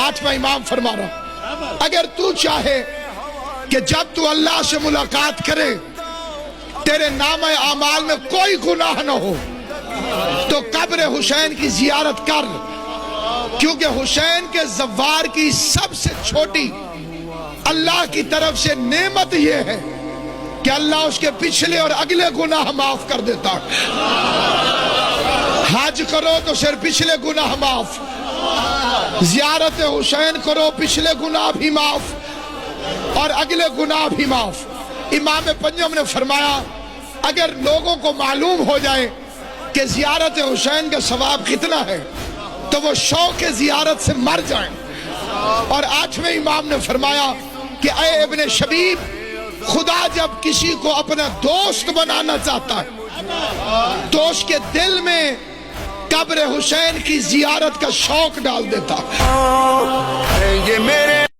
آٹھواں امام فرما رہا، اگر تو چاہے کہ جب تو اللہ سے ملاقات کرے تیرے نام اعمال میں کوئی گناہ نہ ہو تو قبر حسین کی زیارت کر، کیونکہ حسین کے زوار کی سب سے چھوٹی اللہ کی طرف سے نعمت یہ ہے کہ اللہ اس کے پچھلے اور اگلے گناہ معاف کر دیتا ہے۔ حج کرو تو صرف پچھلے گناہ معاف، زیارت حسین کرو پچھلے گناہ بھی معاف اور اگلے گناہ بھی معاف۔ امام پنجم نے فرمایا اگر لوگوں کو معلوم ہو جائے کہ زیارت حسین کا ثواب کتنا ہے تو وہ شوق زیارت سے مر جائیں۔ اور آٹھویں امام نے فرمایا کہ اے ابن شبیب، خدا جب کسی کو اپنا دوست بنانا چاہتا ہے تو اس کے دل میں قبر حسین کی زیارت کا شوق ڈال دیتا ہے۔